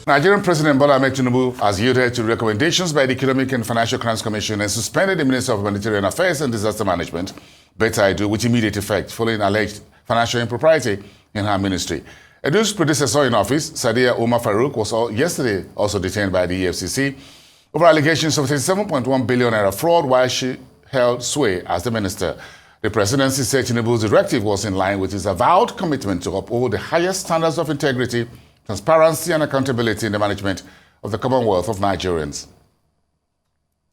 Nigerian President Mbonu Tinubu has yielded to recommendations by the Economic and Financial Crimes Commission and suspended the Minister of Humanitarian Affairs and Disaster Management, Betta Edu, with immediate effect following alleged financial impropriety in her ministry. Edu's predecessor in office, Sadiya Umar Farouk, was yesterday also detained by the EFCC over allegations of 37.1 billion naira fraud while she held sway as the minister. The presidency said Tinubu's directive was in line with his avowed commitment to uphold the highest standards of integrity, transparency and accountability in the management of the Commonwealth of Nigerians.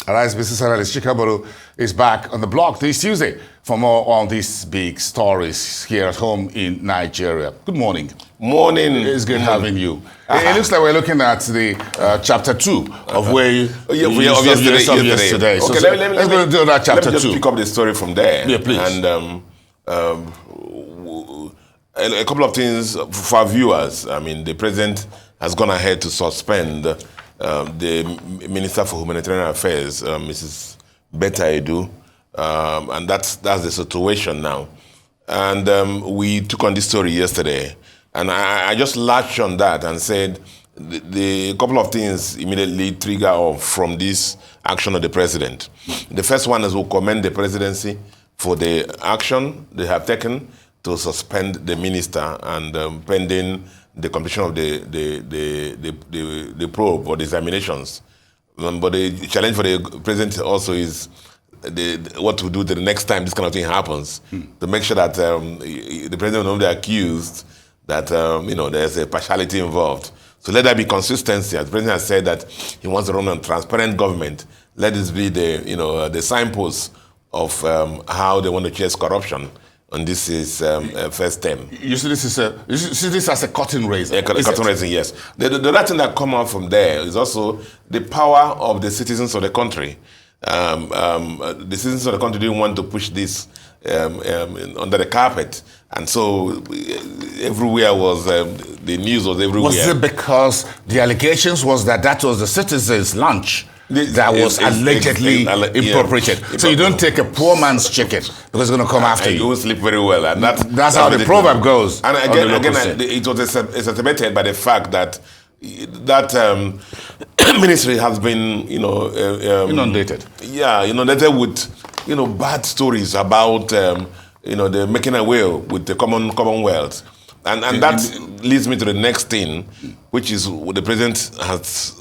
Arise business analyst Chika Mbonu is back on the block this Tuesday for more on these big stories here at home in Nigeria. Good morning. Morning. It's good having you. It looks like we're looking at the chapter 2 of where you yesterday. Okay, so let's go do that chapter 2. Let me just pick up the story from there. Yeah, please. And a couple of things for our viewers. I mean, the president has gone ahead to suspend the Minister for Humanitarian Affairs, Mrs. Betta Edu, and that's the situation now. And we took on this story yesterday, and I just latched on that and said the couple of things immediately trigger off from this action of the president. The first one is we'll commend the presidency for the action they have taken to suspend the minister and pending the completion of the probe or the examinations. But the challenge for the president also is what to do the next time this kind of thing happens, to make sure that the president will not be accused that there's a partiality involved. So let there be consistency. As the president has said that he wants to run a transparent government. Let this be the signpost of how they want to chase corruption. And this is first term. You see this as a curtain raiser? Curtain raising, yes. The other thing that come out from there is also the power of the citizens of the country. The citizens of the country didn't want to push this under the carpet. And so everywhere was, the news was everywhere. Was it because the allegations was that was the citizens' lunch? That was allegedly appropriated. Yeah. So you don't take a poor man's chicken because it's going to come after you. You won't sleep very well, and that's how the proverb goes. And again, it was exacerbated by the fact that ministry has been, inundated. Yeah, inundated with bad stories about the making away with the Commonwealth. And that leads me to the next thing, which is what the president has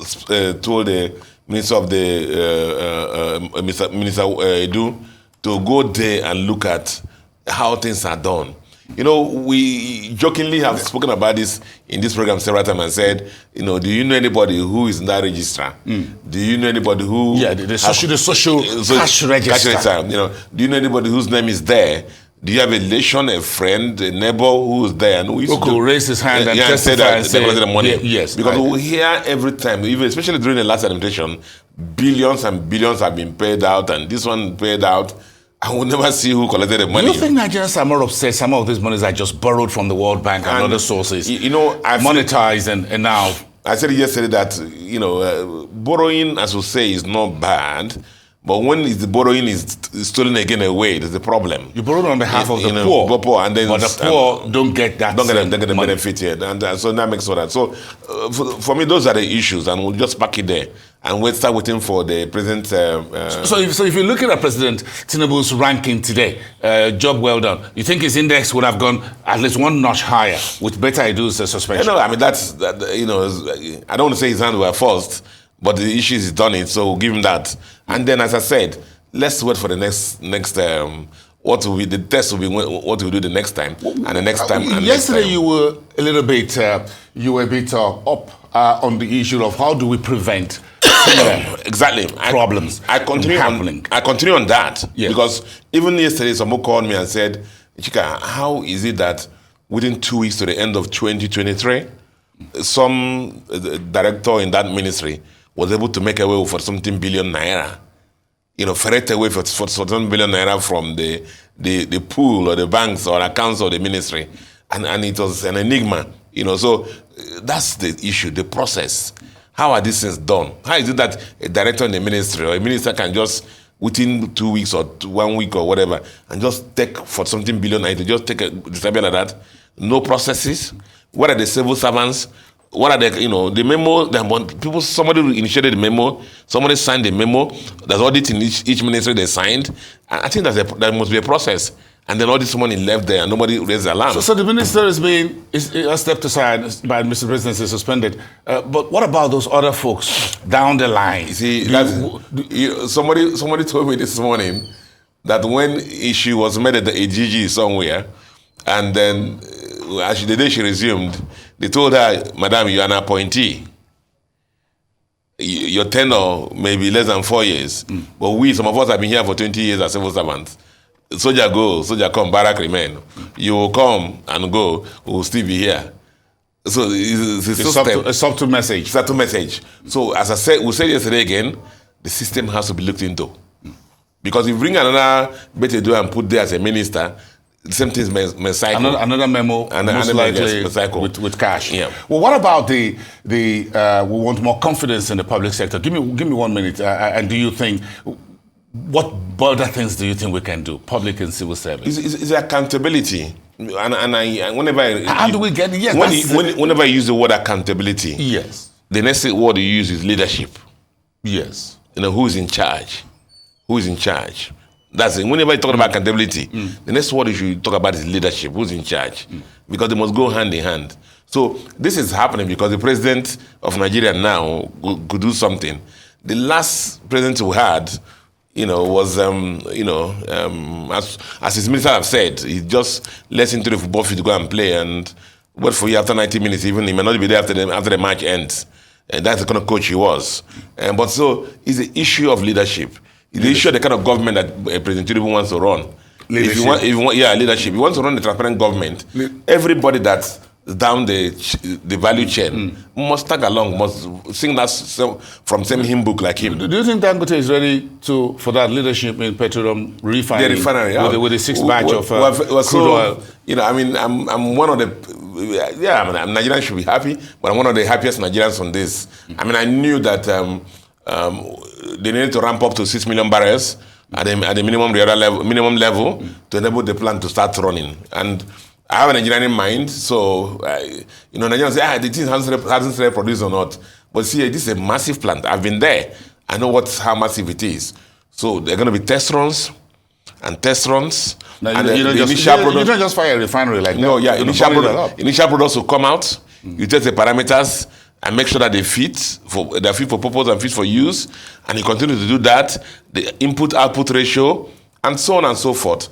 told the Minister of Minister Edu to go there and look at how things are done. We jokingly have spoken about this in this program several times and said, do you know anybody who is in that register? Do you know anybody who... Yeah, the social cash register. Do you know anybody whose name is there? Do you have a relation, a friend, a neighbor who's there and who could raise his hand and testify and say the money? Yes, because we hear every time, even especially during the last administration, billions and billions have been paid out, and this one paid out, and we'll never see who collected the money. Do you think Nigerians are more upset some of these monies are just borrowed from the World Bank and other sources? Monetized and now. I said yesterday that borrowing, as we say, is not bad. But when the borrowing is stolen again away, there's a problem. You borrowed on behalf of the poor, and then but the poor don't get that. Don't get the benefit yet, and so that makes all that. So for me, those are the issues, and we'll just pack it there and we'll start waiting for the president. So if you're looking at President Tinubu's ranking today, job well done. You think his index would have gone at least one notch higher with Betta Edu's suspension? I mean I don't want to say his hands were forced. But the issue is done it, so we'll give him that. And then, as I said, let's wait for the next what will be the test will be what we'll do the next time and the next time. And yesterday, next time. you were a little bit up on the issue of how do we prevent exactly problems. I continue on that because even yesterday, someone called me and said, "Chika, how is it that within 2 weeks to the end of 2023, some director in that ministry was able to make away for something billion naira, ferret away for some billion naira from the pool or the banks or accounts of the ministry, and it was an enigma, So that's the issue, the process. How are these things done? How is it that a director in the ministry or a minister can just within 2 weeks or 1 week or whatever and just take for something billion naira, just take a disability like that? No processes. What are the civil servants? what are the, the memo, somebody initiated the memo, somebody signed the memo, there's audit in each ministry they signed. And I think there must be a process. And then all this money left there and nobody raised the alarm. So the minister is stepped aside by Mr. President is suspended. But what about those other folks down the line? You see, somebody told me this morning that when she was met at the AGG somewhere, and then the day she resumed, they told her, Madam, you are an appointee. Your tenure may be less than 4 years, but some of us have been here for 20 years as civil servants. Soldier go, soldier come, barrack remain. You will come and go, we will still be here. So it's a subtle message. Subtle message. So as I said, we said yesterday again, the system has to be looked into. Because if you bring another Betedo and put there as a minister, the same thing may cycle. Another memo, most likely with cash. Yeah. Well, what about we want more confidence in the public sector? Give me 1 minute. And do you think, what other things do you think we can do, public and civil service? It's accountability. And whenever how do we get it? Yes, whenever you use the word accountability, yes, the next word you use is leadership. Yes. Who's in charge? Who is in charge? That's it. Whenever you talk about accountability, the next word you should talk about is leadership. Who's in charge? Because they must go hand in hand. So this is happening because the president of Nigeria now could do something. The last president we had, was, as his minister have said, he just lets into the football field to go and play and wait for you after 90 minutes, even he may not be there after the match ends. And that's the kind of coach he was. But so it's the issue of leadership. It's the issue of the kind of government that President Tinubu wants to run. Leadership. If you want, leadership. If you want to run a transparent government, everybody that's down the value chain must tag along, must sing that from same hymn book like him. Do you think Dangote is ready for that leadership in petroleum refining? The refinery, with the sixth batch of crude oil. I'm one of the. Nigerians should be happy, but I'm one of the happiest Nigerians on this. I knew that they needed to ramp up to 6 million barrels at the minimum level to enable the plant to start running. And I have an engineering mind, so Nigerians say, the thing hasn't started producing or not. But see, this is a massive plant. I've been there. I know how massive it is. So there are going to be test runs and test runs. Now, you don't just fire a refinery like that. No, yeah, initial products will come out. You test the parameters and make sure that they're fit for purpose and fit for use. And you continue to do that, the input-output ratio, and so on and so forth,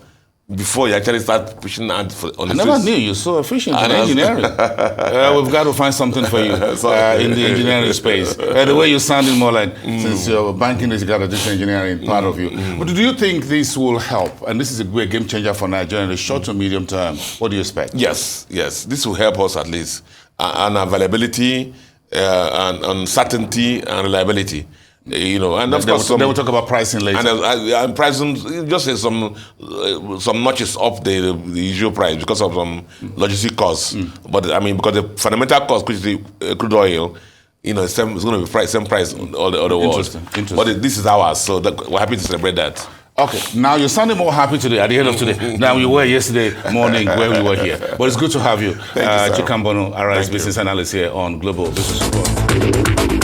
before you actually start pushing out on the streets. I never knew you're so efficient in engineering. We've got to find something for you in the engineering space. The way you're sounding more like, since your banking has got a different engineering part of you. But do you think this will help? And this is a great game changer for Nigeria in the short to medium term. What do you expect? Yes. This will help us at least. On availability, and certainty and reliability. And of course, they will talk about pricing later. And pricing, just some notches up the usual price because of some logistic costs. But because the fundamental cost, which is the crude oil, it's going to be same price all the other world. Interesting. But this is ours, so we're happy to celebrate that. Okay, now you're sounding more happy today, at the end of today. Now you were yesterday morning when we were here. But it's good to have you. Thank you, Chika Mbonu, RI's business analyst here on Global Business Report.